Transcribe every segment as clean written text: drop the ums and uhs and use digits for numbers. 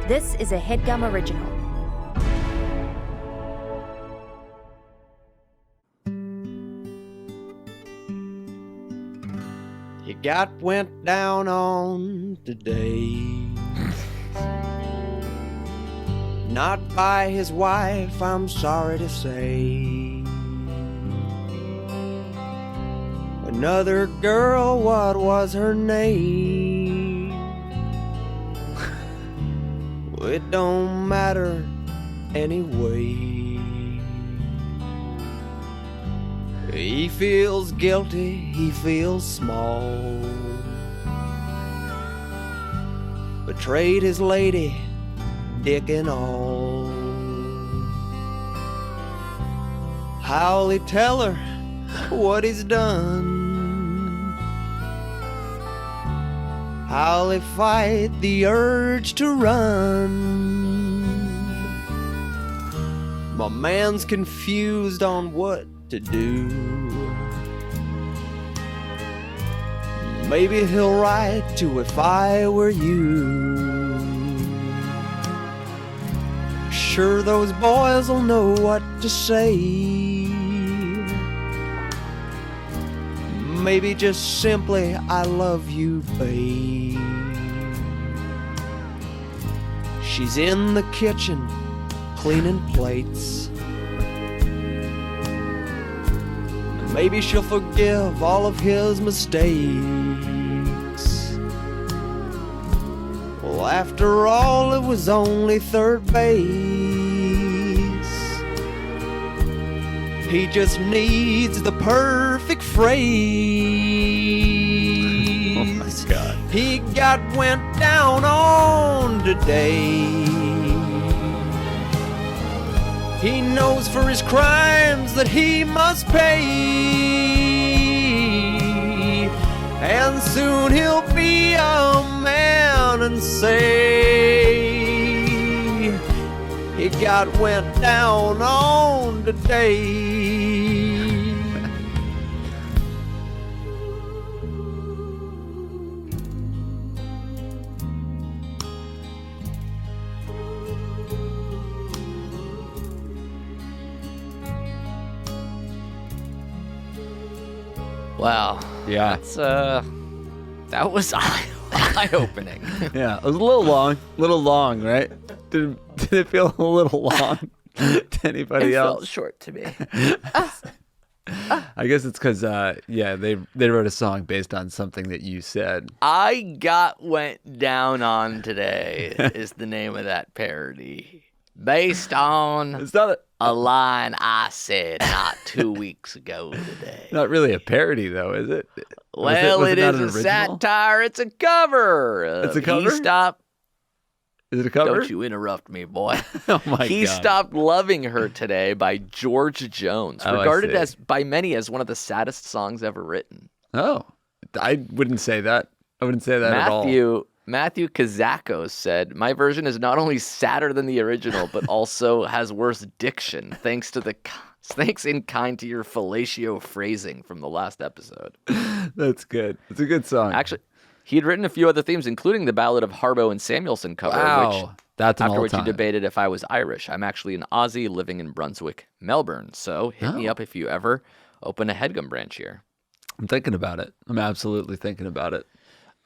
This is a Headgum original. He went down on today. Not by his wife, I'm sorry to say. Another girl, what was her name? It don't matter anyway. He feels guilty, he feels small. Betrayed his lady, dick and all. How'll he tell her what he's done? How'll he fight the urge to run? My man's confused on what to do. Maybe he'll write to If I Were You. Sure those boys will know what to say. Maybe just simply I love you, babe. She's in the kitchen cleaning plates. Maybe she'll forgive all of his mistakes. Well, after all, it was only third base. He just needs the perfect phrase. Oh my God. He went down on today. He knows for his crimes that he must pay, and soon he'll be a man and say he went down on today. Wow. Yeah. That's, that was eye-opening. Yeah, it was a little long, right? Did it feel a little long to anybody It else? felt short to me. I guess it's because, they wrote a song based on something that you said. Went down on today is the name of that parody. Based on It's not a line I said not 2 weeks ago today. not really a parody, though, is it? Well, was it not is an a original? satire. It's a cover. It's a cover? Is it a cover? Don't you interrupt me, boy. Oh my He God. Stopped Loving Her Today by George Jones, Oh, I regarded see. as by many as one of the saddest songs ever written. Oh, I wouldn't say that. I wouldn't say that at all. Matthew Kazakos said, "My version is not only sadder than the original, but also has worse diction, thanks in kind to your fellatio phrasing from the last episode." That's good. It's a good song. Actually, he had written a few other themes, including the Ballad of Harbo and Samuelson cover, which That's an after which you all-time. debated if I was Irish. I'm actually an Aussie living in Brunswick, Melbourne. So hit me up if you ever open a Headgum branch here. I'm thinking about it. I'm absolutely thinking about it.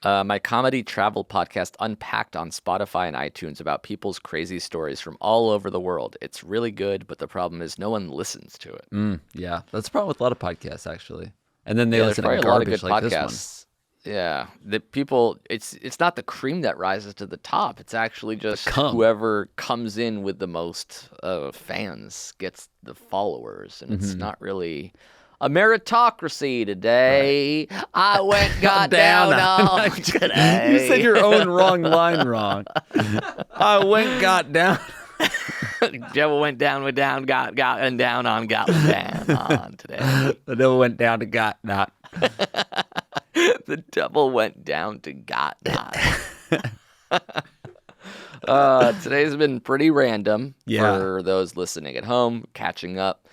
My comedy travel podcast Unpacked on Spotify and iTunes about people's crazy stories from all over the world. It's really good, but the problem is no one listens to it. Yeah, that's the problem with a lot of podcasts, actually. And then they There's listen to probably a lot of garbage good like this podcasts. Yeah, the people. It's not the cream that rises to the top. It's actually just cum. whoever comes in with the most fans gets the followers, and it's not really a meritocracy today. Right. I got down on today. You said your own wrong line wrong. I got down. Devil went down, got and down on today. The devil went down to got not. The devil went down to got not. Today's been pretty random for those listening at home, catching up.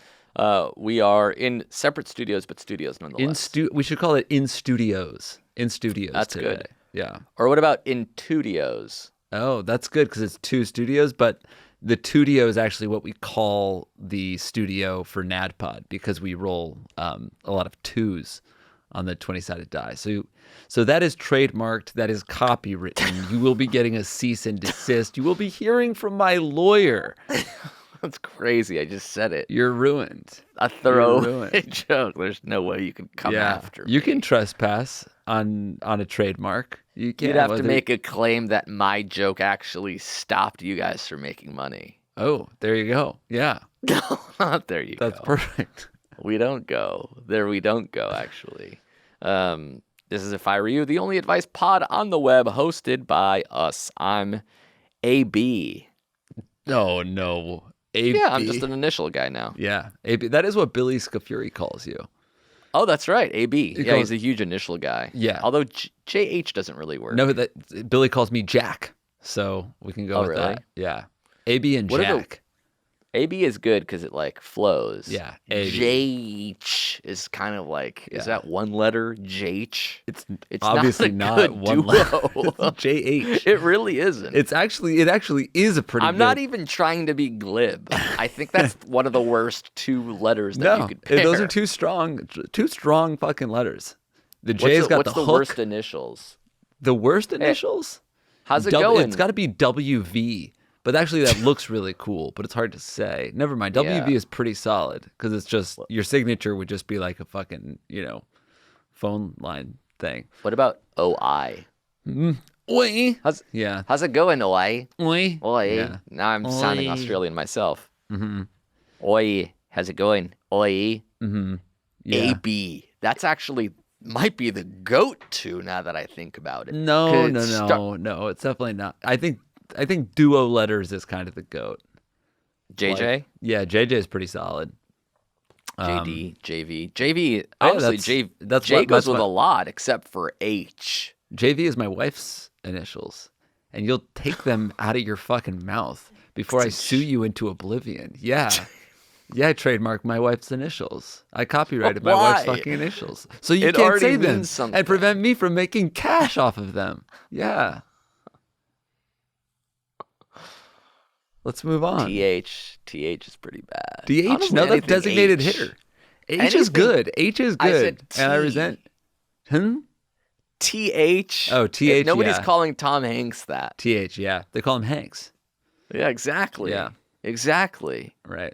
We are in separate studios, but studios nonetheless. We should call it in studios. In studios That's today. good. Yeah. Or what about in studios? Oh, that's good because it's 2 studios, but the Tudio is actually what we call the studio for NADPOD because we roll a lot of 2s on the 20-sided die. So that is trademarked. That is copywritten. You will be getting a cease and desist. You will be hearing from my lawyer. That's crazy. I just said it. You're ruined. A throwaway joke. There's no way you can come after me. You can trespass on a trademark. You can't. You'd have to make a claim that my joke actually stopped you guys from making money. Oh, there you go. Yeah. There you go. That's perfect. We don't go. There we don't go, actually. This is If I Were You, the only advice pod on the web, hosted by us. I'm AB. Oh, no. AB. Yeah, I'm just an initial guy now. Yeah. AB. That is what Billy Scafuri calls you. Oh, that's right. AB. He's a huge initial guy. Yeah. Although JH doesn't really work. No, Billy calls me Jack. So we can go with really? that. Yeah. AB and Jack. AB is good because it like flows. Yeah. AB. JH is kind of like, is that one letter? JH? It's obviously not one letter. It's JH. It really isn't. It actually is a pretty I'm not even trying to be glib. I think that's one of the worst 2 letters that you could pair. Those are too strong fucking letters. The J's got the hook. What's the worst initials? The worst initials? How's it going? It's got to be WV. But actually, that looks really cool, but it's hard to say. Never mind. WV is pretty solid because it's just your signature would just be like a fucking, phone line thing. What about OI? Oi. How's it going, OI? Oi. Oi. Yeah. Now I'm sounding Australian myself. Mm-hmm. Oi. How's it going? Oi. Mm-hmm. Yeah. AB. That's actually might be the goat too now that I think about it. No. It's definitely not. I think duo letters is kind of the goat. JJ? Like, yeah, JJ is pretty solid. JD, JV. JV, honestly, J goes with a lot except for H. JV is my wife's initials. And you'll take them out of your fucking mouth before I sue you into oblivion. Yeah. Yeah, I trademarked my wife's initials. I copyrighted my wife's fucking initials. So you can't say them and prevent me from making cash off of them. Yeah. Let's move on. TH is pretty bad. DH? Honestly, No, that's designated hitter. H is good. H is good. And I resent. TH. Oh, TH. Nobody's calling Tom Hanks that. TH, yeah. They call him Hanks. Yeah, exactly. Yeah. Exactly. Right.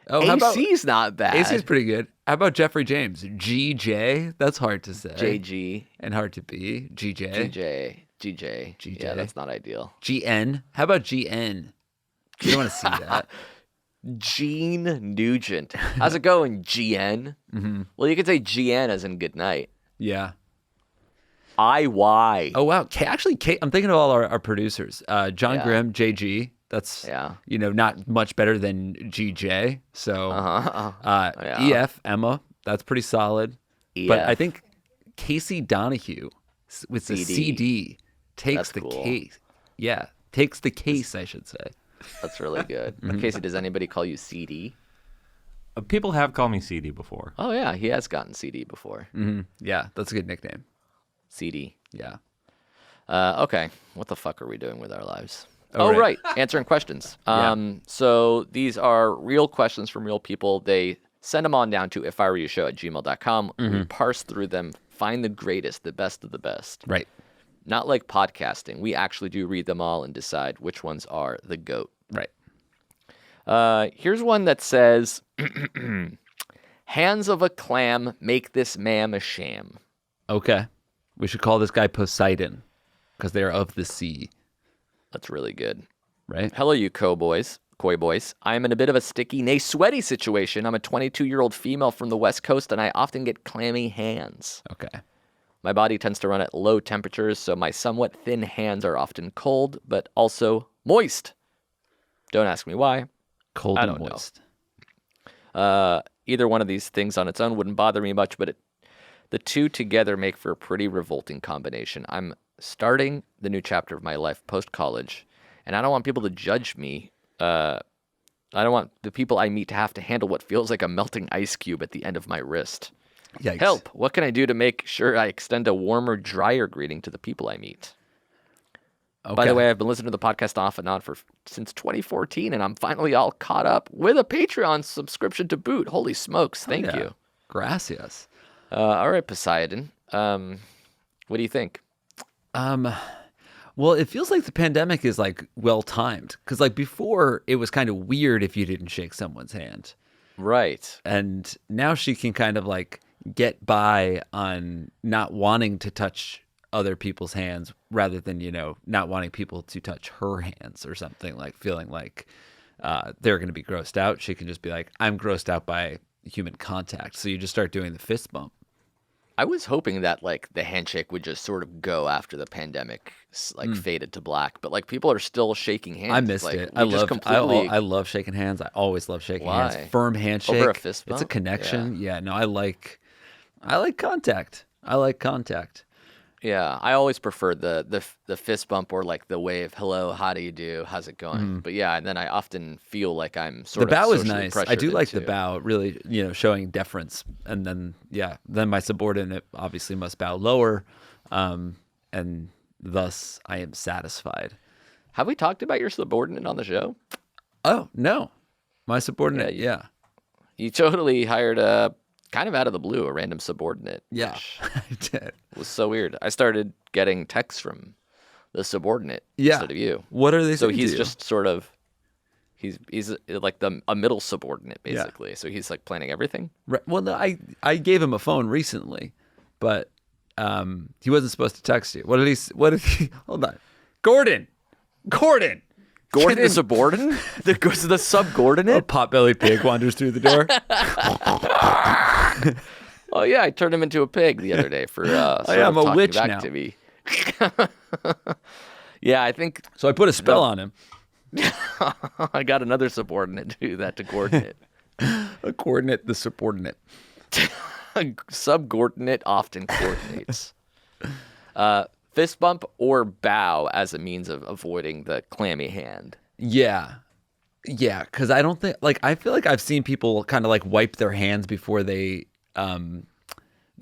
Oh, AC's not bad. AC's pretty good. How about Jeffrey James? GJ? That's hard to say. JG. And hard to be. GJ. GJ. Yeah, that's not ideal. GN. How about GN? You don't want to see that. Gene Nugent. How's it going, GN? Mm-hmm. Well, you could say GN as in good night. Yeah. IY. Oh, wow. Actually, I'm thinking of all our producers. John Grimm, JG. That's, not much better than GJ. So, EF, Emma. That's pretty solid. EF. But I think Casey Donahue with the CD takes the case. Yeah. Takes the case, I should say. That's really good. Casey, does anybody call you CD? People have called me CD before. Oh, yeah. He has gotten CD before. Mm-hmm. Yeah. That's a good nickname. CD. Yeah. Okay. What the fuck are we doing with our lives? Right. Answering questions. So these are real questions from real people. They send them on down to ifiwereyoushow@gmail.com. We parse through them, find the greatest, the best of the best. Right. Not like podcasting. We actually do read them all and decide which ones are the GOAT. Right. Here's one that says, hands of a clam make this man a sham. Okay. We should call this guy Poseidon because they are of the sea. That's really good. Right? Hello, you coy boys. I am in a bit of a sticky, nay, sweaty situation. I'm a 22-year-old female from the West Coast, and I often get clammy hands. Okay. My body tends to run at low temperatures, so my somewhat thin hands are often cold, but also moist. Don't ask me why. Cold and moist. Either one of these things on its own wouldn't bother me much, but the two together make for a pretty revolting combination. I'm starting the new chapter of my life post-college, and I don't want people to judge me. I don't want the people I meet to have to handle what feels like a melting ice cube at the end of my wrist. Yikes. Help! What can I do to make sure I extend a warmer, drier greeting to the people I meet? By the way, I've been listening to the podcast off and on since 2014, and I'm finally all caught up with a Patreon subscription to boot. Holy smokes. Thank you. Gracias. All right, Poseidon. What do you think? Well, it feels like the pandemic is like well timed because like before it was kind of weird if you didn't shake someone's hand. Right. And now she can kind of like get by on not wanting to touch other people's hands rather than, not wanting people to touch her hands or something, like feeling like they're going to be grossed out. She can just be like, I'm grossed out by human contact. So you just start doing the fist bump. I was hoping that like the handshake would just sort of go after the pandemic faded to black, but like people are still shaking hands. I missed it. I love shaking hands. I always love shaking hands. Firm handshake. Over a fist bump? It's a connection. Yeah. No, I like contact. I like contact. Yeah, I always preferred the fist bump or like the wave. Hello, how do you do? How's it going? Mm-hmm. But yeah, and then I often feel like I'm sort of the bow is socially nice. I pressured do like the into- bow, really, showing deference, and then my subordinate obviously must bow lower, and thus I am satisfied. Have we talked about your subordinate on the show? Oh no, my subordinate, yeah. You totally hired kind of out of the blue, a random subordinate. Yeah, which I did. was so weird. I started getting texts from the subordinate Yeah. instead of you. What are they So saying he's to you? just sort of, he's like a middle subordinate, basically. So he's like planning everything. Right. Well, no, I gave him a phone recently, but he wasn't supposed to text you. What did he? Hold on, Gordon. Gordon the subordinate? The subordinate? A potbelly pig wanders through the door. Oh yeah, I turned him into a pig the other day for I'm a witch back now. to me. Yeah, I think So I put a spell on him. I got another subordinate to do that to coordinate. A coordinate, the subordinate. Subordinate often coordinates. Fist bump or bow as a means of avoiding the clammy hand. Yeah, because I don't think I feel like I've seen people kind of like wipe their hands before they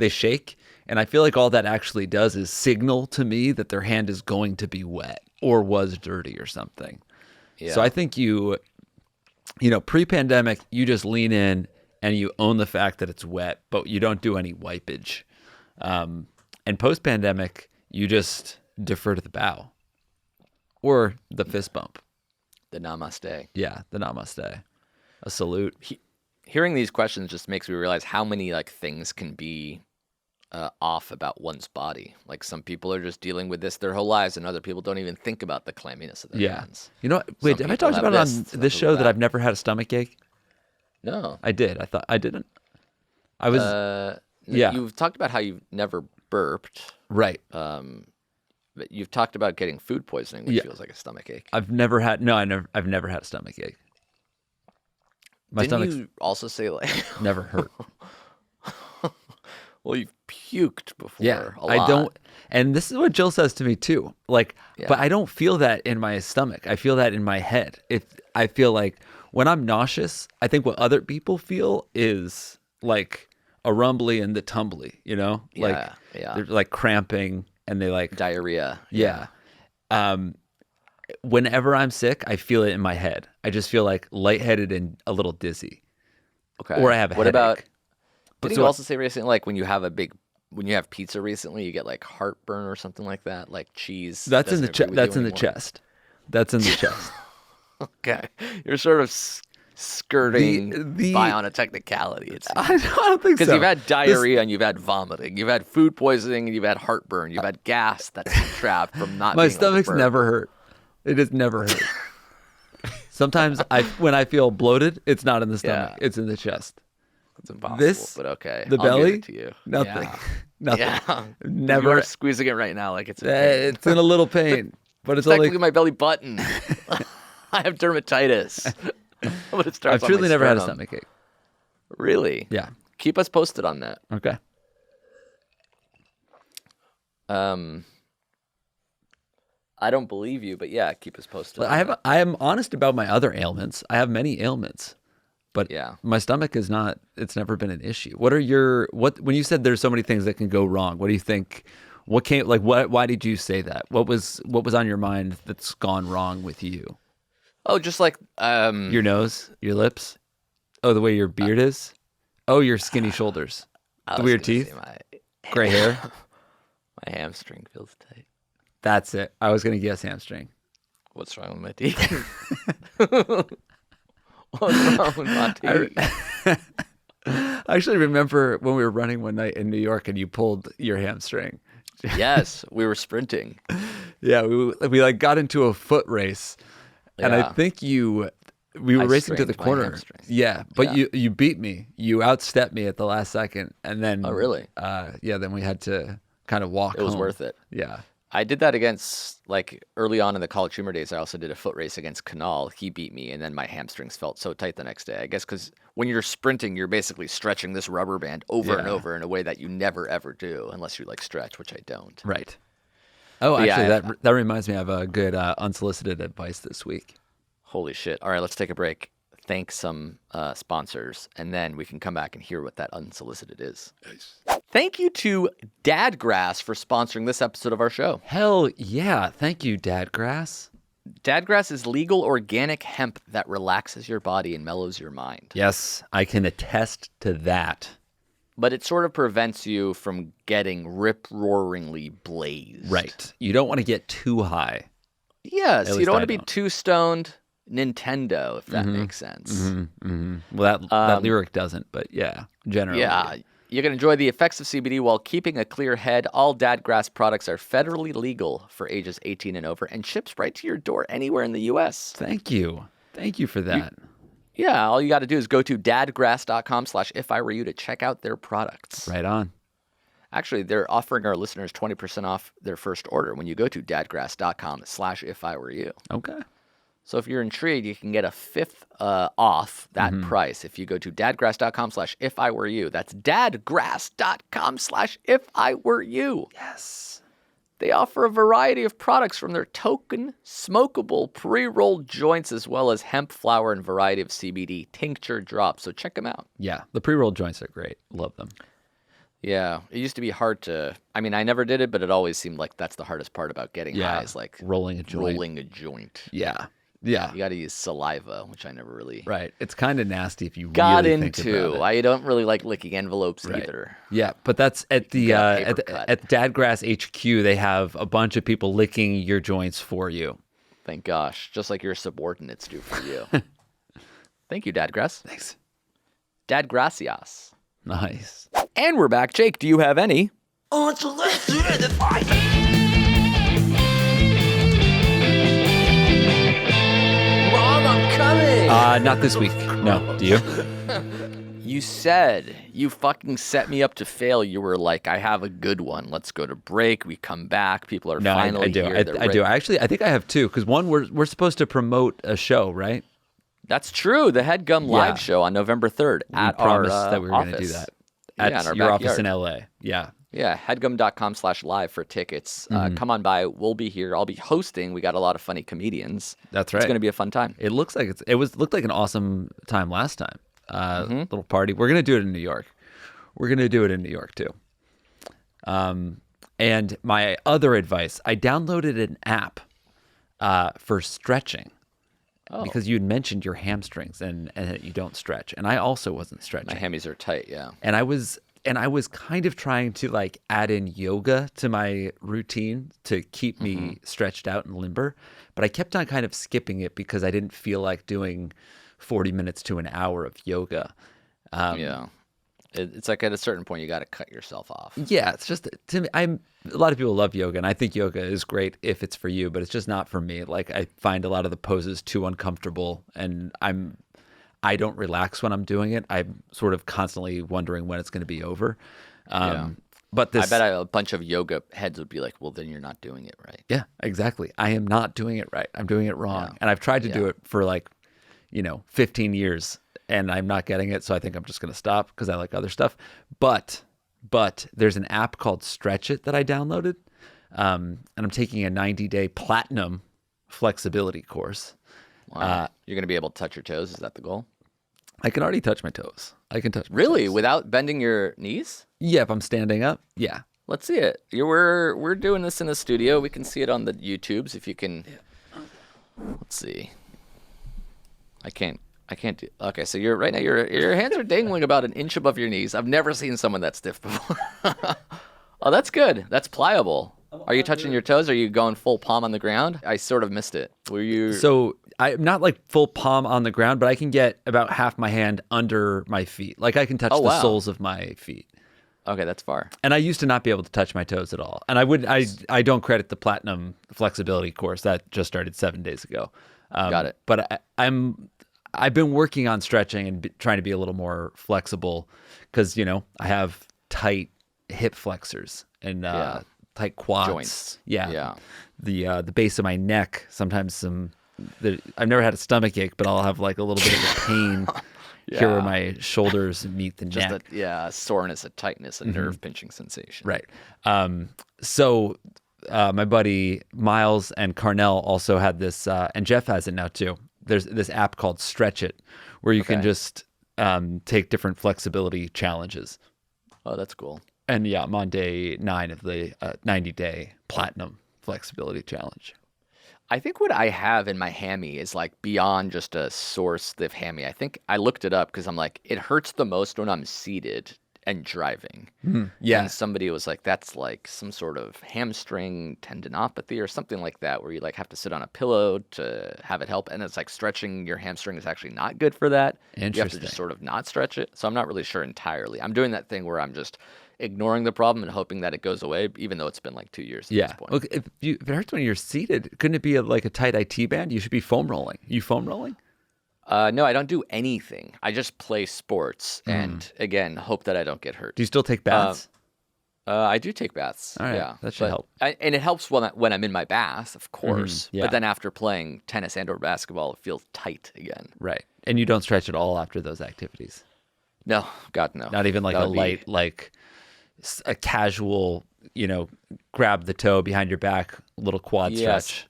shake, and I feel like all that actually does is signal to me that their hand is going to be wet or was dirty or something. Yeah. So I think pre-pandemic, you just lean in and you own the fact that it's wet, but you don't do any wipage. And post-pandemic, you just defer to the bow or the fist bump. The namaste. Yeah, the namaste. A salute. Hearing these questions just makes me realize how many like things can be off about one's body. Like some people are just dealing with this their whole lives, and other people don't even think about the clamminess of their hands. You know what? Wait, have I talked about it on this show that I've never had a stomach ache? No. I did. I thought I didn't. I was. Yeah. You've talked about how you've never burped. Right. But you've talked about getting food poisoning, which feels like a stomach ache. I've never had a stomach ache. Didn't you also say like never hurt? Well, you've puked before. Yeah, a lot. I don't. And this is what Jill says to me too. Like, but I don't feel that in my stomach. I feel that in my head. I feel like when I'm nauseous, I think what other people feel is like a rumbly and the tumbly. Like they're like cramping and they like diarrhea. Yeah. Whenever I'm sick, I feel it in my head. I just feel like lightheaded and a little dizzy. Okay. Or I have a What headache. about? Didn't you also say recently, like when you have pizza recently, you get like heartburn or something like that, like cheese? That's in the doesn't agree with that's you in the anymore? chest. That's in the chest. Okay, you're sort of skirting by on a technicality. It seems. I don't think so. Because you've had diarrhea and you've had vomiting, you've had food poisoning and you've had heartburn, you've had gas that's trapped from not. My being able to stomach's burp. never hurt. It has never hurt. Sometimes when I feel bloated, it's not in the stomach. Yeah. It's in the chest. It's impossible. This, but okay. the I'll give belly, it to you. nothing. Yeah. Nothing. Yeah. Never. You are squeezing it right now, like it's. It's in a little pain, but it's Technically only. my belly button. I have dermatitis. But it starts I've on truly my never had a sternum. stomach ache. Really? Yeah. Keep us posted on that. Okay. I don't believe you, but yeah, keep us posted. But on that. I am honest about my other ailments. I have many ailments, but Yeah. my stomach is not. It's never been an issue. When you said there's so many things that can go wrong, what do you think? What came like what? Why did you say that? What was on your mind that's gone wrong with you? Oh, just like Your nose, your lips. Oh, the way your beard is. Oh, your skinny shoulders. The weird teeth. Gray hair. My hamstring feels tight. That's it. I was gonna guess hamstring. What's wrong with my teeth? What's wrong with my teeth? I actually remember when we were running one night in New York and you pulled your hamstring. Yes, we were sprinting. Yeah, we like got into a foot race, and I think we were racing to the corner. Yeah, but you beat me. You outstepped me at the last second, and then oh really? Then we had to kind of walk. It was home. worth it. Yeah. I did that against, like, early on in the college humor days. I also did a foot race against Canal. He beat me, and then my hamstrings felt so tight the next day. I guess because when you're sprinting, you're basically stretching this rubber band over and over in a way that you never, ever do unless you, like, stretch, which I don't. Right. Oh, But actually, that reminds me of a good unsolicited advice this week. Holy shit. All right, let's take a break. Thank some sponsors, and then we can come back and hear what that unsolicited is. Nice. Thank you to Dadgrass for sponsoring this episode of our show. Hell yeah. Thank you, Dadgrass. Dadgrass is legal organic hemp that relaxes your body and mellows your mind. Yes, I can attest to that. But it sort of prevents you from getting rip-roaringly blazed. Right. You don't want to get too high. Yes, you don't want to be too stoned Nintendo, if that makes sense. Well, that lyric doesn't, but yeah, generally. Yeah. You can enjoy the effects of CBD while keeping a clear head. All Dadgrass products are federally legal for ages 18 and over and ships right to your door anywhere in the U.S. Thank you. Thank you for that. Yeah, all you got to do is go to dadgrass.com/ifiwereyou to check out their products. Right on. Actually, they're offering our listeners 20% off their first order when you go to dadgrass.com/ifiwereyou. Okay. So if you're intrigued, you can get a fifth off that price if you go to dadgrass.com/ifiwereyou. That's dadgrass.com/ifiwereyou. Yes. They offer a variety of products from their token, smokable, pre-rolled joints, as well as hemp flower and variety of CBD tincture drops. So check them out. Yeah, the pre-rolled joints are great. Love them. Yeah, it used to be hard to. I mean, I never did it, but it always seemed like that's the hardest part about getting high is like rolling a joint. Yeah. Yeah. You got to use saliva, which I never really Right. It's kind of nasty if you got really into. Think about it. I don't really like licking envelopes either. Yeah, but that's at the at Dadgrass HQ. They have a bunch of people licking your joints for you. Thank gosh, just like your subordinates do for you. Thank you, Dadgrass. Thanks. Dadgracias. Nice. And we're back. Jake, do you have any? Mom, I'm coming. Not this week. No. Do you? You said you fucking set me up to fail. You were like, I have a good one. Let's go to break. We come back. People are finally I do. here. I do. Actually, I think I have two. Because one, we're supposed to promote a show, right? That's true. The Headgum live show on November 3rd at our office. That we were going to do that at your office in LA. Yeah. Yeah, headgum.com/live for tickets. Come on by. We'll be here. I'll be hosting. We got a lot of funny comedians. That's right. It's going to be a fun time. It looks like looked like an awesome time last time. Little party. We're going to do it in New York. We're going to do it in New York too. And my other advice, I downloaded an app for stretching. Because you had mentioned your hamstrings and you don't stretch. And I also wasn't stretching. My hammies are tight, yeah. And I was kind of trying to like add in yoga to my routine to keep me stretched out and limber. But I kept on kind of skipping it because I didn't feel like doing 40 minutes to an hour of yoga. Yeah. It's like at a certain point you got to cut yourself off. Yeah, it's just to me. A lot of people love yoga, and I think yoga is great if it's for you, but it's just not for me. Like I find a lot of the poses too uncomfortable, and I don't relax when I'm doing it. I'm sort of constantly wondering when it's going to be over. But I bet a bunch of yoga heads would be like, "Well, then you're not doing it right." Yeah, exactly. I am not doing it right. I'm doing it wrong, and I've tried to do it for 15 years. And I'm not getting it, so I think I'm just going to stop because I like other stuff. But there's an app called Stretch It that I downloaded, and I'm taking a 90-day platinum flexibility course. Wow. You're going to be able to touch your toes? Is that the goal? I can already touch my toes. I can touch my Really? toes. Without bending your knees? Yeah, if I'm standing up. Yeah. Let's see it. We're doing this in the studio. We can see it on the YouTubes if you can. Let's see. I can't do. Okay, so you're right now. Your hands are dangling about an inch above your knees. I've never seen someone that stiff before. Oh, that's good. That's pliable. Are you touching your toes? Are you going full palm on the ground? I sort of missed it. Were you? So I'm not like full palm on the ground, but I can get about half my hand under my feet. Like I can touch the soles of my feet. Okay, that's far. And I used to not be able to touch my toes at all. And I don't credit the Platinum flexibility course that just started 7 days ago. Got it. But I've been working on stretching and trying to be a little more flexible because I have tight hip flexors and tight quads. Joints. Yeah. The base of my neck. Sometimes I've never had a stomach ache, but I'll have like a little bit of a pain here where my shoulders meet the neck. A soreness, a tightness, a nerve pinching sensation. Right. So my buddy Miles and Carnell also had this, and Jeff has it now too. There's this app called Stretch It, where you can just take different flexibility challenges. Oh, that's cool. And yeah, I'm on day 9 of the 90-day Platinum Flexibility Challenge. I think what I have in my hammy is like beyond just a sore, stiff hammy. I think I looked it up because I'm like, it hurts the most when I'm seated and driving. Yeah. And somebody was like, that's like some sort of hamstring tendinopathy or something like that, where you like have to sit on a pillow to have it help. And it's like stretching your hamstring is actually not good for that. You have to just sort of not stretch it. So I'm not really sure entirely. I'm doing that thing where I'm just ignoring the problem and hoping that it goes away, even though it's been like 2 years at this point. Look, if it hurts when you're seated, couldn't it be like a tight IT band? You should be foam rolling. You foam rolling? No, I don't do anything. I just play sports and, again, hope that I don't get hurt. Do you still take baths? I do take baths. All right, yeah, that should help. And it helps when I'm in my bath, of course. Yeah. But then after playing tennis and or basketball, it feels tight again. Right. And you don't stretch at all after those activities? No, God, no. Not even like a light, like a casual, grab the toe behind your back, little quad stretch.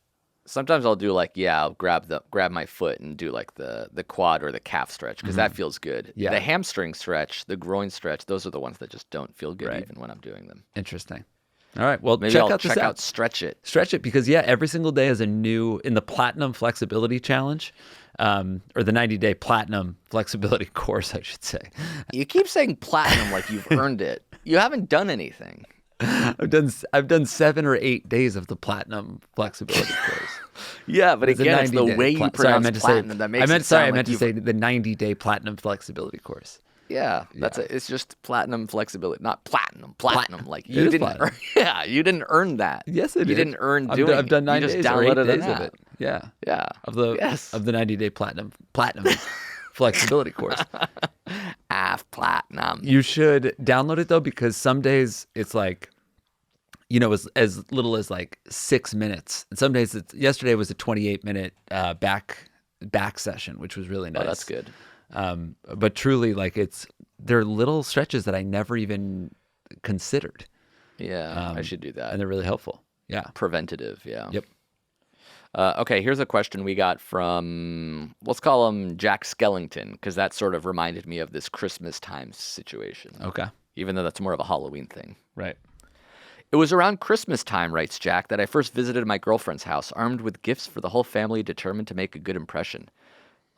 Sometimes I'll do like, I'll grab my foot and do like the quad or the calf stretch because that feels good. Yeah. The hamstring stretch, the groin stretch, those are the ones that just don't feel good even when I'm doing them. Interesting. All right. Well, Maybe check I'll out check out Stretch It. Stretch It because, every single day is a new, in the Platinum Flexibility Challenge, or the 90-day Platinum Flexibility Course, I should say. You keep saying platinum like you've earned it. You haven't done anything. I've done 7 or 8 days of the Platinum Flexibility Course. Yeah, but again, it's the way you pronounce platinum that makes it sound I meant to say the 90-day Platinum Flexibility Course. Yeah, it's just platinum flexibility, not platinum. Like you didn't. You didn't earn that. Yes, I did. You didn't earn doing it. I've done 9 you just days or 8 days an of it. Yeah. Of the 90-day Platinum Flexibility Course. Platinum. You should download it though, because some days it's like, as little as like 6 minutes. And some days yesterday was a 28-minute back session, which was really nice. Oh, that's good. But truly, like they're little stretches that I never even considered. Yeah, I should do that. And they're really helpful. Yeah. Preventative, yeah. Yep. Okay, here's a question we got from, let's call him Jack Skellington, because that sort of reminded me of this Christmas time situation. Okay. Even though that's more of a Halloween thing. Right. It was around Christmas time, writes Jack, that I first visited my girlfriend's house, armed with gifts for the whole family, determined to make a good impression.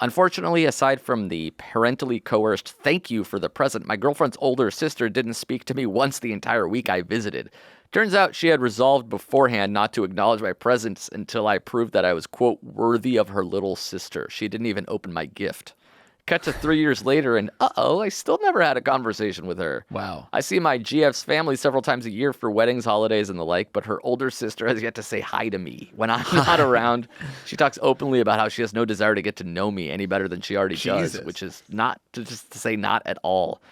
Unfortunately, aside from the parentally coerced thank you for the present, my girlfriend's older sister didn't speak to me once the entire week I visited. Turns out she had resolved beforehand not to acknowledge my presence until I proved that I was, quote, worthy of her little sister. She didn't even open my gift. Cut to 3 years later, and I still never had a conversation with her. Wow. I see my GF's family several times a year for weddings, holidays, and the like, but her older sister has yet to say hi to me. When I'm not around, she talks openly about how she has no desire to get to know me any better than she already does, which is not to say not at all.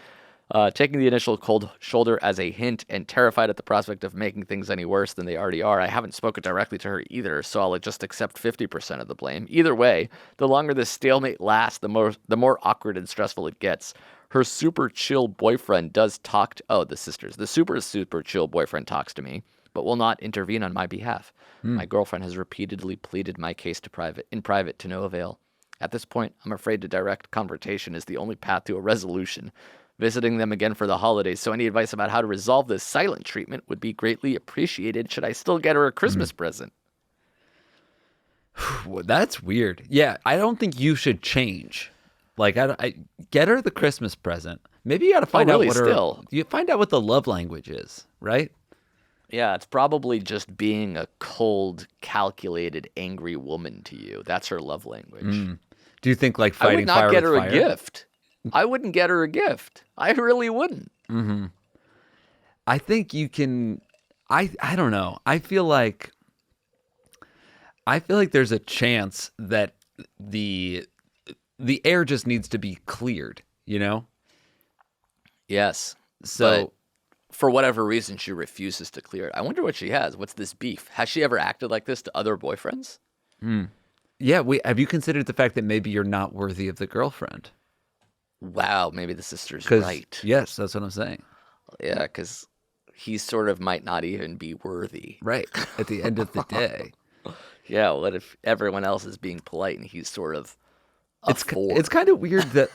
Taking the initial cold shoulder as a hint and terrified at the prospect of making things any worse than they already are, I haven't spoken directly to her either, so I'll just accept 50% of the blame. Either way, the longer this stalemate lasts, the more awkward and stressful it gets. Her super chill boyfriend does talk to... the sisters. The super chill boyfriend talks to me, but will not intervene on my behalf. My girlfriend has repeatedly pleaded my case in private to no avail. At this point, I'm afraid to direct confrontation is the only path to a resolution. visiting them again for the holidays. So any advice about how to resolve this silent treatment would be greatly appreciated. Should I still get her a Christmas present? Well, that's weird. Yeah, I don't think you should change. Like, I get her the Christmas present. Maybe you got to find out what you find out what the love language is, right? Yeah, it's probably just being a cold, calculated, angry woman to you. That's her love language. Do you think like fighting fire with fire? I would not get her a gift. I wouldn't get her a gift. I really wouldn't. Mm-hmm. I think you can. I don't know. I feel like there's a chance that the air just needs to be cleared, you know? Yes. So, but for whatever reason, she refuses to clear it. I wonder what she has. What's this beef? Has she ever acted like this to other boyfriends? Yeah. Have you considered the fact that maybe you're not worthy of the girlfriend? Wow. Maybe the sister's right. Yes, that's what I'm saying. Yeah, because he sort of might not even be worthy. Right. At the end of the day. Yeah. What if everyone else is being polite and he's sort of It's kind of weird that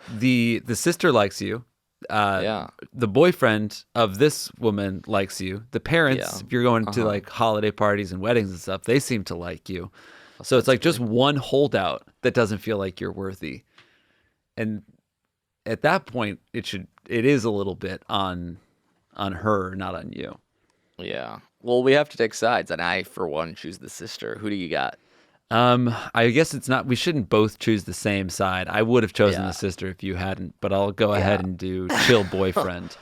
the sister likes you. The boyfriend of this woman likes you. The parents, if you're going to like holiday parties and weddings and stuff, they seem to like you. So it's like just one holdout that doesn't feel like you're worthy. And at that point, it is a little bit on her, not on you. Yeah. Well, we have to take sides, and I, for one, choose the sister. Who do you got? I guess it's not. We shouldn't both choose the same side. I would have chosen the sister if you hadn't, but I'll go ahead and do chill boyfriend,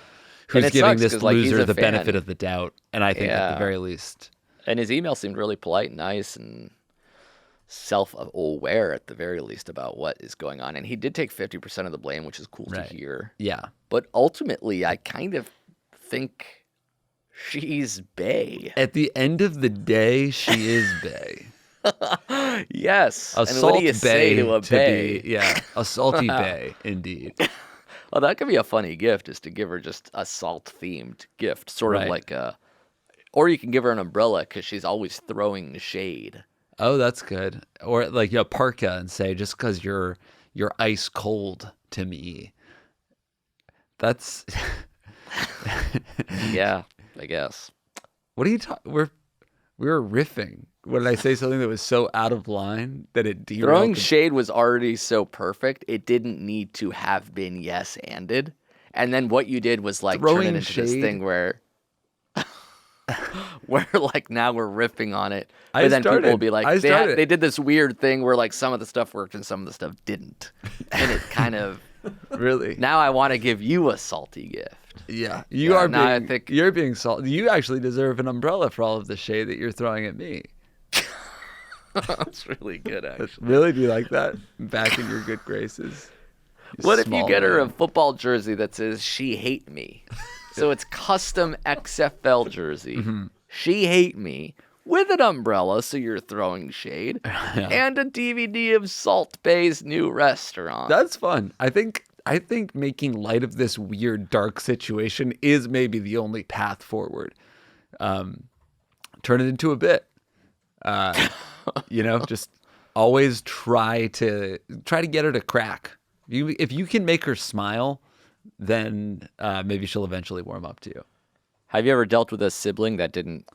who's giving this loser the benefit of the doubt. And I think at the very least. And his email seemed really polite and nice and self-aware at the very least about what is going on. And he did take 50% of the blame, which is cool to hear. Yeah. But ultimately, I kind of think she's bae. At the end of the day, she is bae. Yes. A and what do you say to a bae? A salty bae, indeed. Well, that could be a funny gift, is to give her just a salt-themed gift, sort of like or you can give her an umbrella because she's always throwing shade. Oh, that's good. Or like a parka and say, just because you're ice cold to me. That's yeah, I guess. What are you talking? We were riffing. When I say something that was so out of line that it derailed? Throwing shade was already so perfect, it didn't need to have been yes-anded. And then what you did was like turn it into this thing where like now we're riffing on it. But then people will be like, they did this weird thing where like some of the stuff worked and some of the stuff didn't. And it kind of really. Now I want to give you a salty gift. Yeah, you're being salty. You actually deserve an umbrella for all of the shade that you're throwing at me. That's really good, actually. Really? Do you like that? Back in your good graces. What if you get her a football jersey that says "She Hate Me"? So it's custom XFL jersey. Mm-hmm. She Hate Me with an umbrella, so you're throwing shade, and a DVD of Salt Bay's new restaurant. That's fun. I think making light of this weird, dark situation is maybe the only path forward. Turn it into a bit. Just always try to get her to crack. If you can make her smile, then maybe she'll eventually warm up to you. Have you ever dealt with a sibling that didn't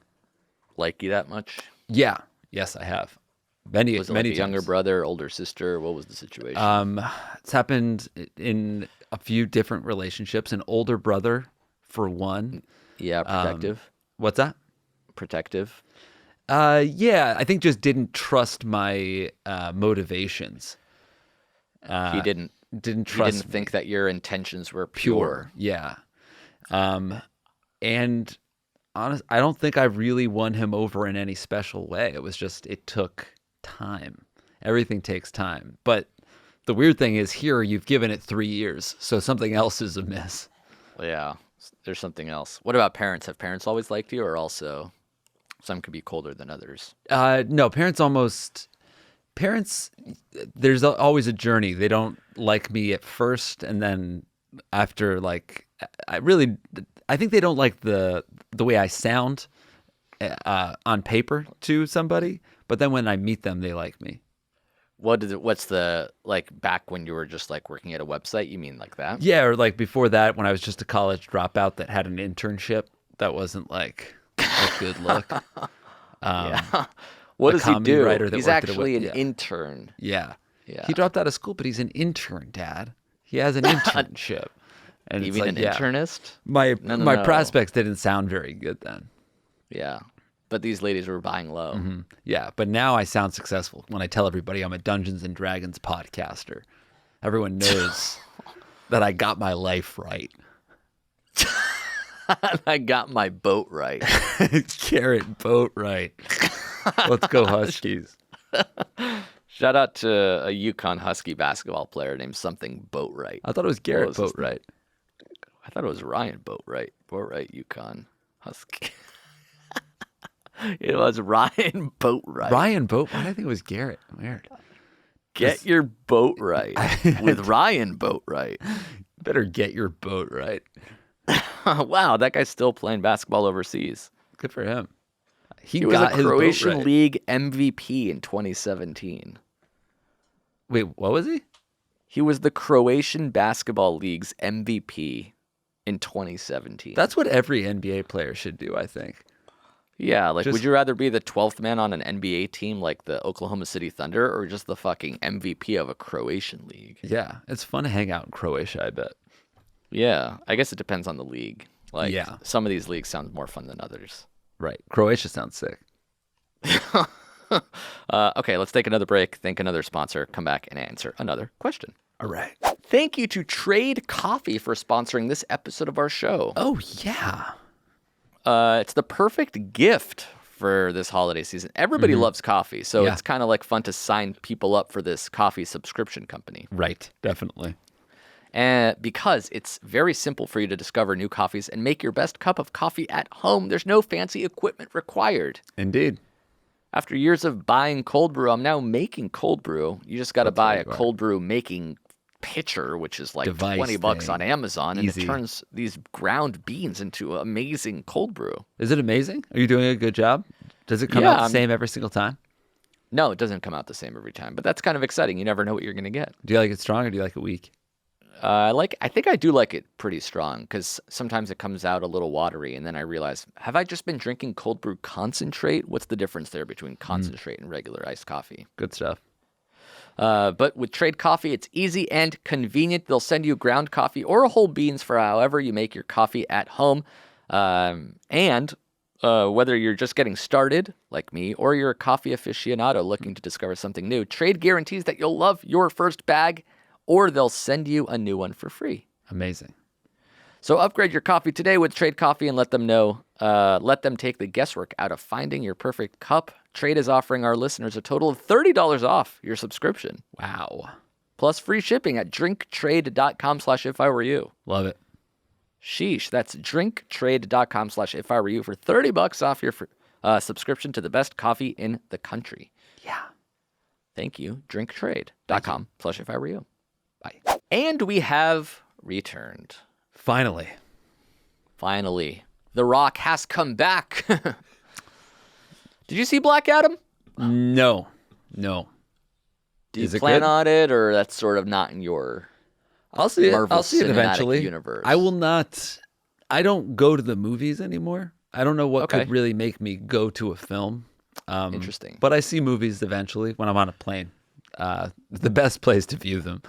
like you that much? Yeah. Yes, I have. Many times. Younger brother, older sister? What was the situation? It's happened in a few different relationships. An older brother, for one. Yeah, protective. What's that? Protective. Yeah, I think just didn't trust my motivations. He didn't trust. He didn't think that your intentions were pure. Yeah. And honest, I don't think I really won him over in any special way. It was just, it took time. Everything takes time. But the weird thing is here, you've given it 3 years, so something else is amiss. Yeah, there's something else. What about parents? Have parents always liked you, or also some could be colder than others? No, parents, there's always a journey. They don't like me at first, and then after, like, I think they don't like the way I sound on paper to somebody, but then when I meet them, they like me. What's the, like, back when you were just like working at a website? You mean like that? Yeah, or like before that, when I was just a college dropout that had an internship, that wasn't like a good look. Yeah. What does he do? He's actually an intern. Yeah. He dropped out of school, but he's an intern, Dad. He has an internship. And you mean like, an internist? My prospects didn't sound very good then. Yeah. But these ladies were buying low. Mm-hmm. Yeah, but now I sound successful when I tell everybody I'm a Dungeons and Dragons podcaster. Everyone knows that I got my life right. I got my boat right. Carrot boat right. Let's go Huskies. Shout out to a Yukon Husky basketball player named something Boatwright. I thought it was Garrett Boatwright. I thought it was Ryan Boatwright. Boatwright Yukon Husky. It was Ryan Boatwright. Ryan Boat? Why did I think it was Garrett? Weird. Get your boat right with Ryan Boatwright. Better get your boat right. Wow, that guy's still playing basketball overseas. Good for him. He was a Croatian League MVP in 2017. Wait, what was he? He was the Croatian Basketball League's MVP in 2017. That's what every NBA player should do, I think. Yeah, like, would you rather be the 12th man on an NBA team like the Oklahoma City Thunder or just the fucking MVP of a Croatian league? Yeah, it's fun to hang out in Croatia, I bet. Yeah, I guess it depends on the league. Like, yeah. Some of these leagues sound more fun than others. Right. Croatia sounds sick. Okay, let's take another break, thank another sponsor, come back and answer another question. All right. Thank you to Trade Coffee for sponsoring this episode of our show. Oh, yeah. It's the perfect gift for this holiday season. Everybody loves coffee, so it's kind of like fun to sign people up for this coffee subscription company. Right, definitely. And because it's very simple for you to discover new coffees and make your best cup of coffee at home. There's no fancy equipment required. Indeed. After years of buying cold brew, I'm now making cold brew. You just got to buy a cold brew making pitcher, which is like $20 on Amazon, and it turns these ground beans into amazing cold brew. Is it amazing? Are you doing a good job? Does it come out the same every single time? No, it doesn't come out the same every time, but that's kind of exciting. You never know what you're going to get. Do you like it strong or do you like it weak? I think I do like it pretty strong because sometimes it comes out a little watery, and then I realize, have I just been drinking cold brew concentrate? What's the difference there between concentrate and regular iced coffee? Good stuff. But with Trade Coffee, it's easy and convenient. They'll send you ground coffee or whole beans for however you make your coffee at home. And whether you're just getting started, like me, or you're a coffee aficionado looking to discover something new, Trade guarantees that you'll love your first bag, or they'll send you a new one for free. Amazing. So upgrade your coffee today with Trade Coffee and let them take the guesswork out of finding your perfect cup. Trade is offering our listeners a total of $30 off your subscription. Wow. Plus free shipping at drinktrade.com/ifiwereyou. Love it. Sheesh, that's drinktrade.com/ifiwereyou for $30 off your subscription to the best coffee in the country. Yeah. Thank you. drinktrade.com/ifiwereyou. Bye. And we have returned. Finally. The Rock has come back. Did you see Black Adam? No. Do you plan on it, or that's sort of not in your I'll see it. Marvel I'll see it eventually. universe? I will not. I don't go to the movies anymore. I don't know what could really make me go to a film. Interesting. But I see movies eventually when I'm on a plane. The best place to view them.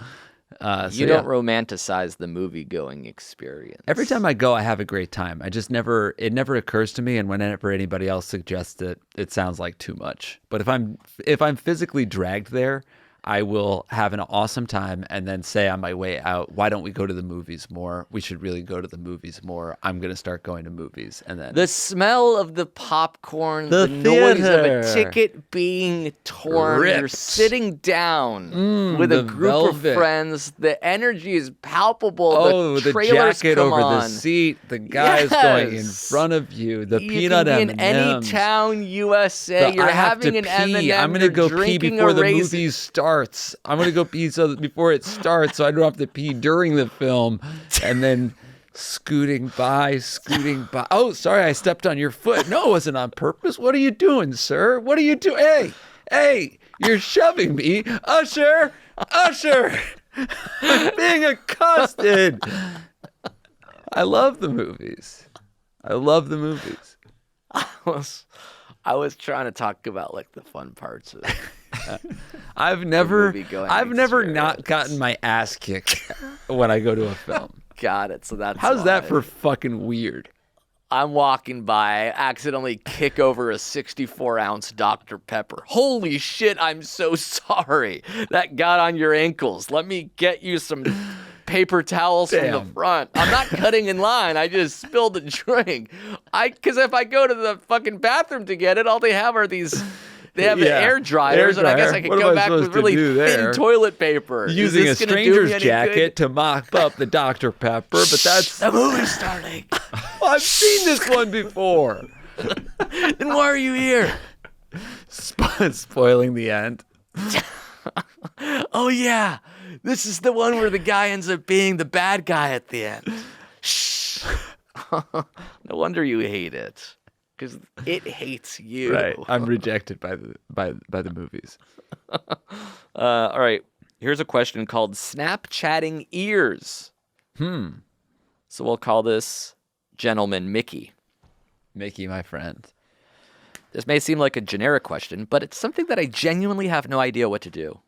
You don't romanticize the movie-going experience. Every time I go, I have a great time. It never occurs to me, and whenever anybody else suggests it, it sounds like too much. But if I'm physically dragged there, I will have an awesome time and then say on my way out, why don't we go to the movies more? We should really go to the movies more. I'm going to start going to movies. And then the smell of the popcorn, the noise of a ticket being torn, you're sitting down with a group of friends. The energy is palpable. Oh, the jacket over the seat. The guy's going in front of you. The peanut M&Ms. In any town, USA, you're having an M&M. I'm going to go pee before the movie starts. I'm going to go pee before it starts so I don't have to pee during the film. And then scooting by. Oh, sorry, I stepped on your foot. No, it wasn't on purpose. What are you doing, sir? What are you doing? Hey, You're shoving me. Usher! Usher! I'm being accosted. I love the movies. I was trying to talk about like the fun parts of I've never extravagance. not gotten my ass kicked when I go to a film. Got it. So that's How's that why. for fucking weird? I'm walking by, accidentally kick over a 64-ounce Dr. Pepper. Holy shit, I'm so sorry. That got on your ankles. Let me get you some paper towels from the front. I'm not cutting in line. I just spilled the drink. Because if I go to the fucking bathroom to get it, all they have are these... They have the air dryers, and I guess I could come back with really thin toilet paper. Using a stranger's jacket to mop up the Dr. Pepper, but that's... The movie's starting. I've seen this one before. Then why are you here? Spoiling the end. Oh, yeah. This is the one where the guy ends up being the bad guy at the end. Shh. No wonder you hate it. Because it hates you. Right. I'm rejected by the movies. All right. Here's a question called Snapchatting Ears. So we'll call this gentleman Mickey. Mickey, my friend. This may seem like a generic question, but it's something that I genuinely have no idea what to do.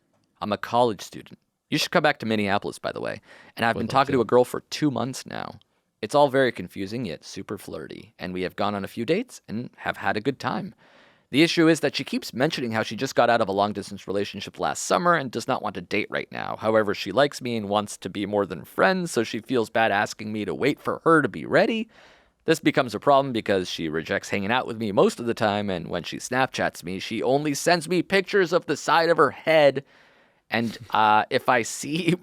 I'm a college student. You should come back to Minneapolis, by the way. And I've been talking to a girl for 2 months now. It's all very confusing, yet super flirty, and we have gone on a few dates and have had a good time. The issue is that she keeps mentioning how she just got out of a long-distance relationship last summer and does not want to date right now. However, she likes me and wants to be more than friends, so she feels bad asking me to wait for her to be ready. This becomes a problem because she rejects hanging out with me most of the time, and when she Snapchats me, she only sends me pictures of the side of her head, and if I see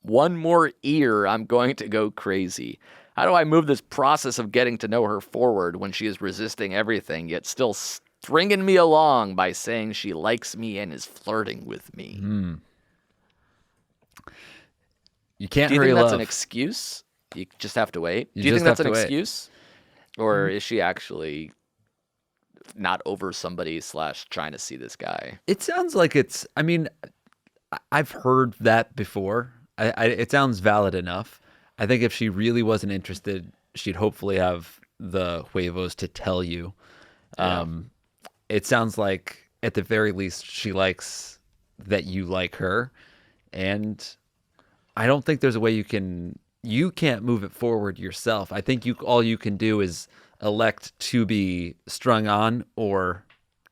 one more ear, I'm going to go crazy. How do I move this process of getting to know her forward when she is resisting everything, yet still stringing me along by saying she likes me and is flirting with me? You can't Do you hurry think that's love. An excuse? You just have to wait? You Do you think just that's an have to wait. excuse? Or is she actually not over somebody / trying to see this guy? It sounds like it's... I mean, I've heard that before. It sounds valid enough. I think if she really wasn't interested, she'd hopefully have the huevos to tell you. It sounds like, at the very least, she likes that you like her. And I don't think there's a way you can't move it forward yourself. I think all you can do is elect to be strung on or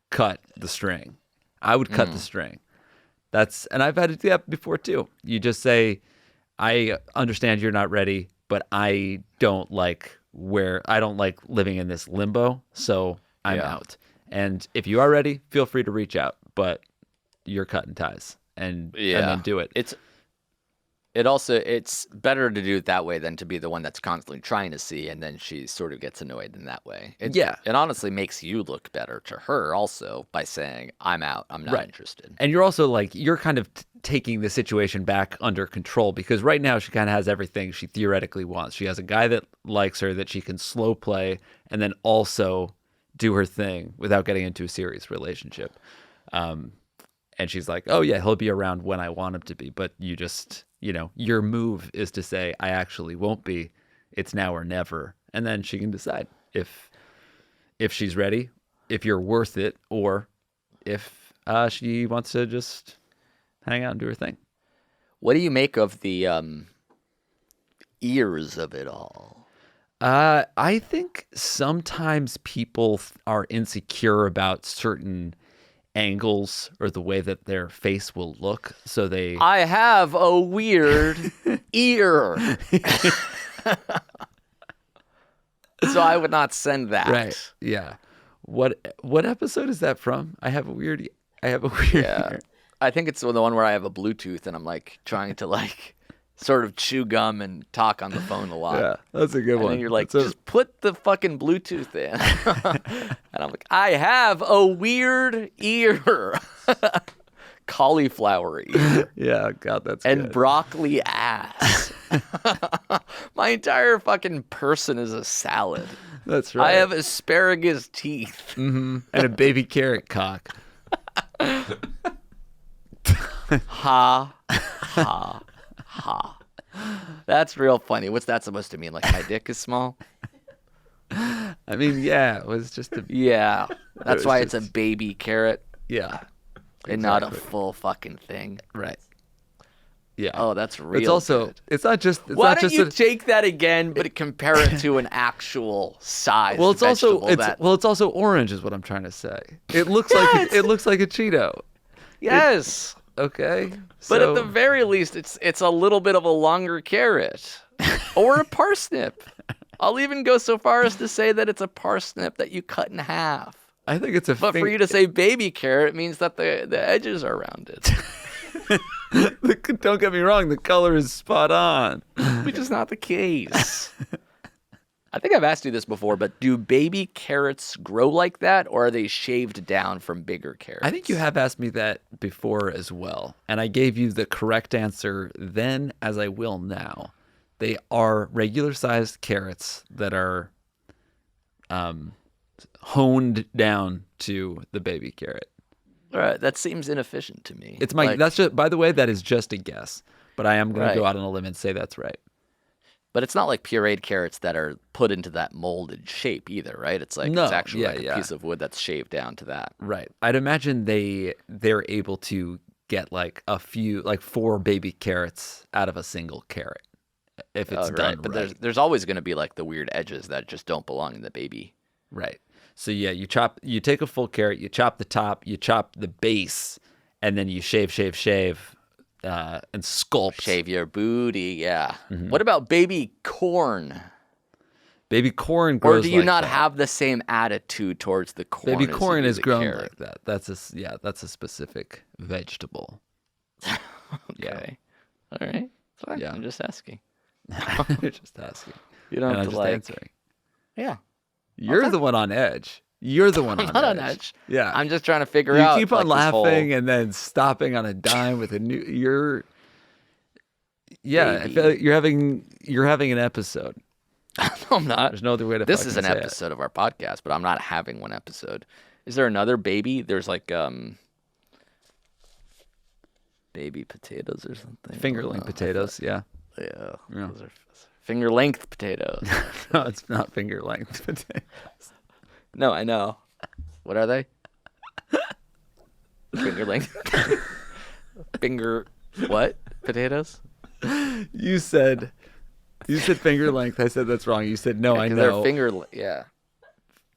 cut the string. I would cut the string. And I've had to do that before too. You just say, I understand you're not ready, but I don't like living in this limbo, so I'm out. And if you are ready, feel free to reach out, but you're cutting ties and then do it. It's better to do it that way than to be the one that's constantly trying to see, and then she sort of gets annoyed in that way. It honestly makes you look better to her also by saying, I'm out, I'm not interested. And you're also you're kind of taking the situation back under control, because right now she kind of has everything she theoretically wants. She has a guy that likes her that she can slow play and then also do her thing without getting into a serious relationship. And she's like, oh yeah, he'll be around when I want him to be. But you just, your move is to say, I actually won't be. It's now or never. And then she can decide if she's ready, if you're worth it, or if she wants to just hang out and do her thing. What do you make of the ears of it all? I think sometimes people are insecure about certain angles or the way that their face will look, so they... I have a weird ear. So I would not send that. Right. Yeah. What episode is that from? I have a weird ear. I think it's the one where I have a Bluetooth and I'm trying to sort of chew gum and talk on the phone a lot. Yeah, that's a good one. And then you're like, just put the fucking Bluetooth in. And I'm like, I have a weird ear. Cauliflower ear. Yeah, God, that's and good. Broccoli ass. My entire fucking person is a salad. That's right. I have asparagus teeth. Mm-hmm. And a baby carrot cock. Ha, ha, ha. That's real funny. What's that supposed to mean? Like my dick is small? I mean, yeah, it was just a Yeah. That's why it's a baby carrot yeah, and not a full fucking thing. right. Yeah. Oh, that's real. It's also good. it's not just it's Why not don't just you take that again, but compare it to an actual size? well, it's also vegetable it's also orange is what I'm trying to say. It looks like it looks like a Cheeto. yes. Okay. But so, at the very least, it's a little bit of a longer carrot or a parsnip. I'll even go so far as to say that it's a parsnip that you cut in half. I think it's a But for you to say baby carrot means that the edges are rounded, don't get me wrong, the color is spot on. which is not the case. I think I've asked you this before, but do baby carrots grow like that, or are they shaved down from bigger carrots? I think you have asked me that before as well, and I gave you the correct answer then as I will now. They are regular-sized carrots that are honed down to the baby carrot. All right, that seems inefficient to me. It's my that's just by the way, that is just a guess, but I am going to go Right. out on a limb and say that's right. But it's not like pureed carrots that are put into that molded shape either, right? It's like No, it's actually yeah, like a yeah. piece of wood that's shaved down to that. Right. I'd imagine they're able to get like 4 baby carrots out of a single carrot if it's done But right. there's always going to be like the weird edges that just don't belong in the baby. Right. So yeah, you take a full carrot, you chop the top, you chop the base, and then you shave, and sculpt. Shave your booty, yeah. Mm-hmm. What about baby corn? Baby corn grows Or do you like not that. have the same attitude towards the corn? Baby as you corn do is the grown carrot? like that. That's a specific vegetable. Okay. All right. It's fine. Yeah. I'm just asking. You're just asking. You don't And have I'm to just like. answering. Yeah. You're the one on edge. You're the one I'm on not edge. on edge. Yeah. I'm just trying to figure You out. keep on like, this laughing whole- and then stopping on a dime with a new. Yeah, I Baby. feel like you're having an episode. No, I'm not. There's no other way to. This is an fucking say it. episode of our podcast, but I'm not having one episode. Is there another baby? There's like baby potatoes or something. Fingerling potatoes. Yeah. Yeah. Yeah. Those are finger length potatoes. No, it's not finger length potatoes. No, I know. What are they? Finger length. Finger what? Potatoes? You said finger length. I said that's wrong. You said no. I know. They're yeah.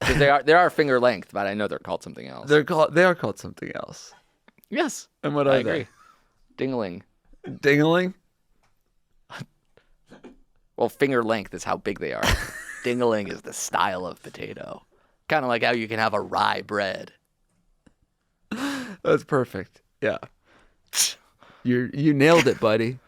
'Cause they are finger length, but I know they're called something else. They are called something else. Yes. And what I are agree. Dingling. they? Dingling. Well, finger length is how big they are. Dingling is the style of potato. Kind of like how you can have a rye bread. That's perfect. Yeah. You nailed it, buddy.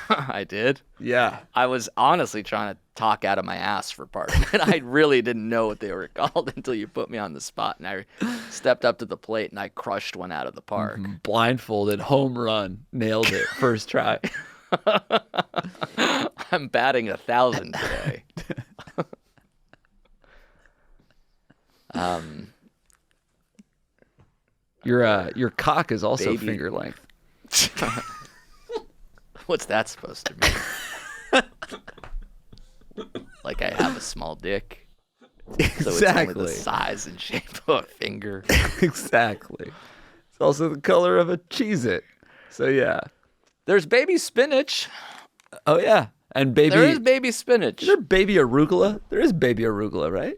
I did. Yeah. I was honestly trying to talk out of my ass for part of it. I really didn't know what they were called until you put me on the spot. And I stepped up to the plate and I crushed one out of the park. Blindfolded, home run, nailed it, first try. I'm batting 1,000 today. Your cock is also Baby. finger length. What's that supposed to mean? Like I have a small dick. So it's only Exactly. the size and shape of a finger. Exactly. It's also the color of a Cheez-It. So yeah. There's baby spinach. Oh yeah. And baby. There is baby spinach. Is there baby arugula? There is baby arugula, right?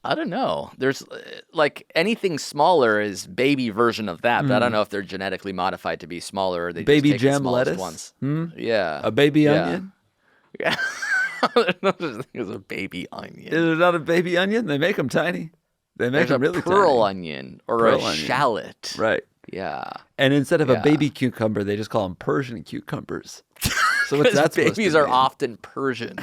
I don't know. There's like anything smaller is baby version of that, but I don't know if they're genetically modified to be smaller or they Baby just take the gem smallest lettuce? ones. Yeah. A baby Yeah. onion? Yeah. There's no such thing as a baby onion. Is there not a baby onion? They make them tiny. They make There's a them really pearl tiny. onion or Pearl a onion. shallot. Right. Yeah. And instead of Yeah. a baby cucumber, they just call them Persian cucumbers. So what's that supposed to Babies are mean? often Persian.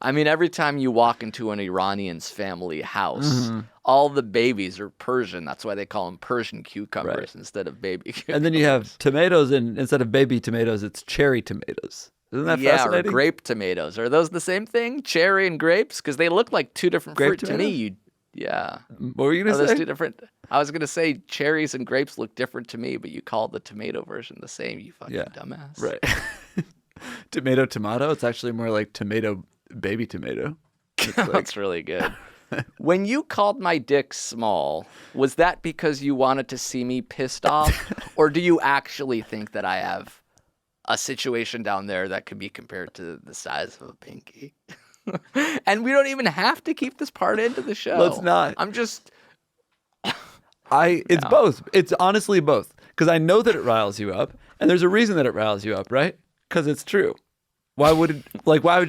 I mean, every time you walk into an Iranian's family house, all the babies are Persian. That's why they call them Persian cucumbers Right. instead of baby cucumbers. And then you have tomatoes, and instead of baby tomatoes, it's cherry tomatoes. Isn't that yeah, or fascinating? grape tomatoes. Are those the same thing? Cherry and grapes? Because they look like two different Grape fruit to me. tomatoes? Yeah. What were you Are going those to two say? different? I was going to say cherries and grapes look different to me, but you call the tomato version the same, you fucking dumbass. Right. Tomato. It's actually more like tomato, baby tomato. That's really good. When you called my dick small, was that because you wanted to see me pissed off? Or do you actually think that I have a situation down there that could be compared to the size of a pinky? And we don't even have to keep this part into the show. Let's not. I'm just... It's both. It's honestly both. Because I know that it riles you up. And there's a reason that it riles you up, right? Because it's true. Why would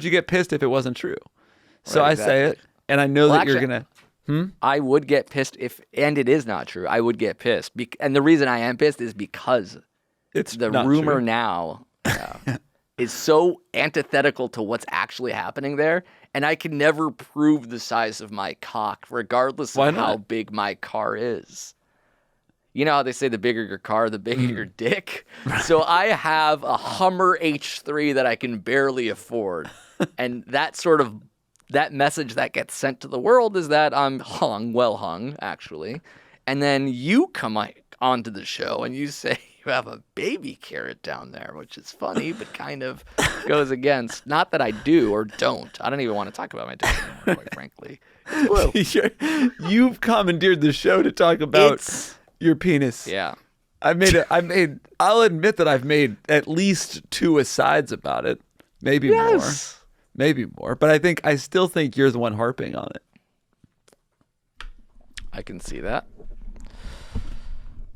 you get pissed if it wasn't true? So Right, I say it. And I know that actually, you're going to... I would get pissed and it is not true. I would get pissed. And the reason I am pissed is because It's the not rumor true. now is so antithetical to what's actually happening there. And I can never prove the size of my cock, regardless of how big my car is. You know how they say the bigger your car, the bigger your dick? So I have a Hummer H3 that I can barely afford. And that message that gets sent to the world is that I'm well hung, actually. And then you come onto the show and you say you have a baby carrot down there, which is funny, but kind of goes against. Not that I do or don't. I don't even want to talk about my dick anymore, quite frankly. It's blue. You've commandeered the show to talk about your penis. Yeah. I'll admit that I've made at least 2 asides about it. Maybe more. Maybe more, but I still think you're the one harping on it. I can see that.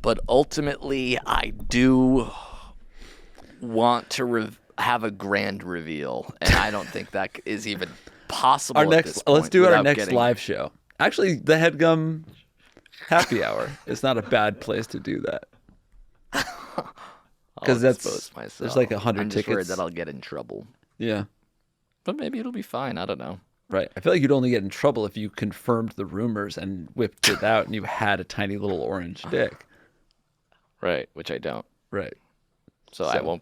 But ultimately, I do want to have a grand reveal, and I don't think that is even possible. Let's do our next live show. Actually, the Headgum happy hour is not a bad place to do that. Because there's like 100 I'm just tickets. worried that I'll get in trouble. Yeah. But maybe it'll be fine. I don't know. Right. I feel like you'd only get in trouble if you confirmed the rumors and whipped it out and you had a tiny little orange dick. Right, which I don't. Right. So I won't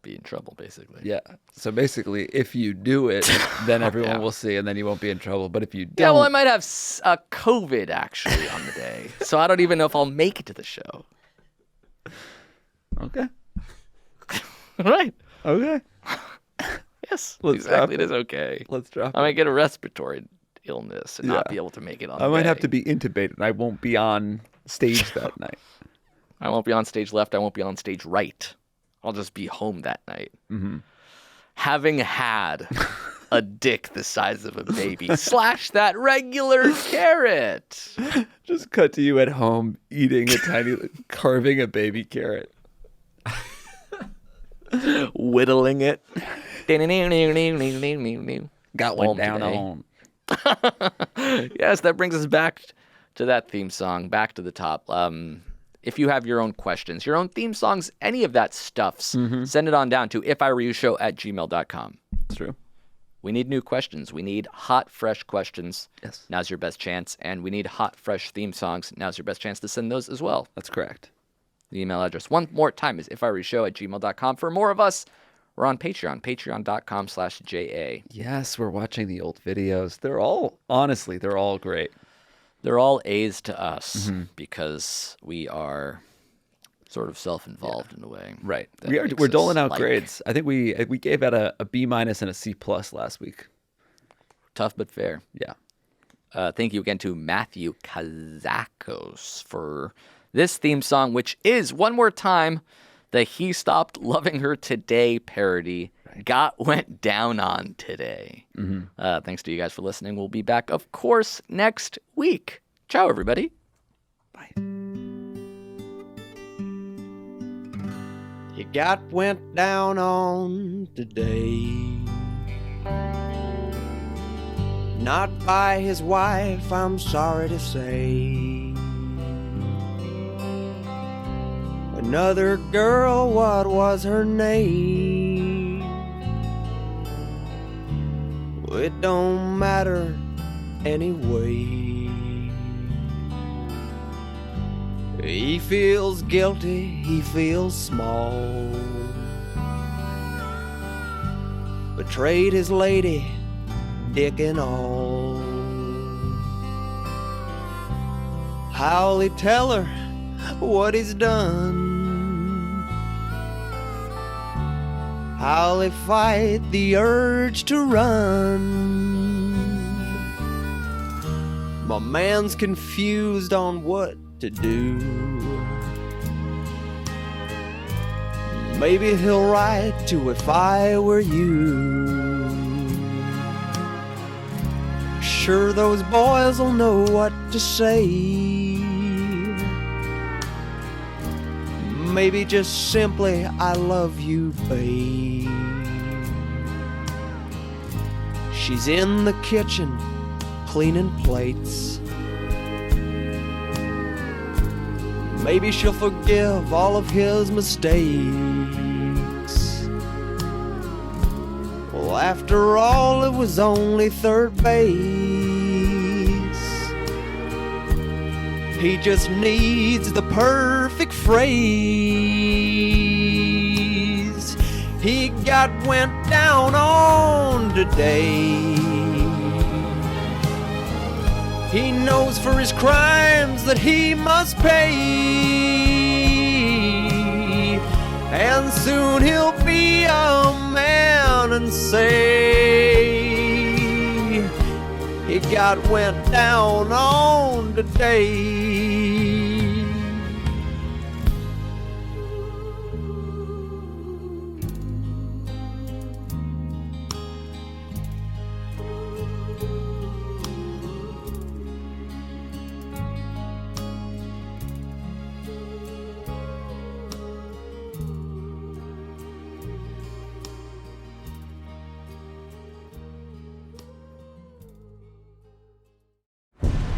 be in trouble, basically. Yeah. So basically, if you do it, then everyone will see and then you won't be in trouble. But if you don't... Yeah, well, I might have COVID, actually, on the day. So I don't even know if I'll make it to the show. Okay. Right. Okay. Yes, Let's exactly. It is okay. Let's drop it. I might get a respiratory illness and not be able to make it on I might have to be intubated. I won't be on stage that night. I won't be on stage left. I won't be on stage right. I'll just be home that night. Mm-hmm. Having had a dick the size of a baby / that regular carrot. Just cut to you at home eating carving a baby carrot. Whittling it. Got one down on. Yes, that brings us back to that theme song, back to the top. If you have your own questions, your own theme songs, any of that stuffs, send it on down to ifiwereyoushow@gmail.com. It's true. We need new questions. We need hot, fresh questions. Yes. Now's your best chance. And we need hot, fresh theme songs. Now's your best chance to send those as well. That's correct. The email address one more time is ifiwereyoushow@gmail.com. For more of us, we're on Patreon, patreon.com/JA. Yes, we're watching the old videos. They're all great. They're all A's to us because we are sort of self-involved in a way. Right. We're doling out grades. I think we gave out a B- and a C+ last week. Tough but fair. Yeah. Thank you again to Matthew Kazakos for this theme song, which is, one more time, the He Stopped Loving Her Today parody. Went down on today. Thanks to you guys for listening. We'll be back, of course, next week. Ciao, everybody. Bye. You went down on today. Not by his wife, I'm sorry to say. Another girl, what was her name? It don't matter anyway. He feels guilty, he feels small. Betrayed his lady, dick and all. How'll he tell her what he's done? How'll he fight the urge to run? My man's confused on what to do. Maybe he'll write to If I Were You. Sure, those boys will know what to say. Maybe just simply, I love you, babe. She's in the kitchen, cleaning plates. Maybe she'll forgive all of his mistakes. Well, after all, it was only third base. He just needs the perfect phrase. He went down on today. He knows for his crimes that he must pay. And soon he'll be a man and say he went down on today.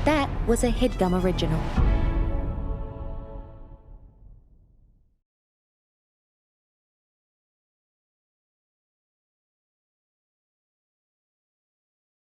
That was a Headgum original.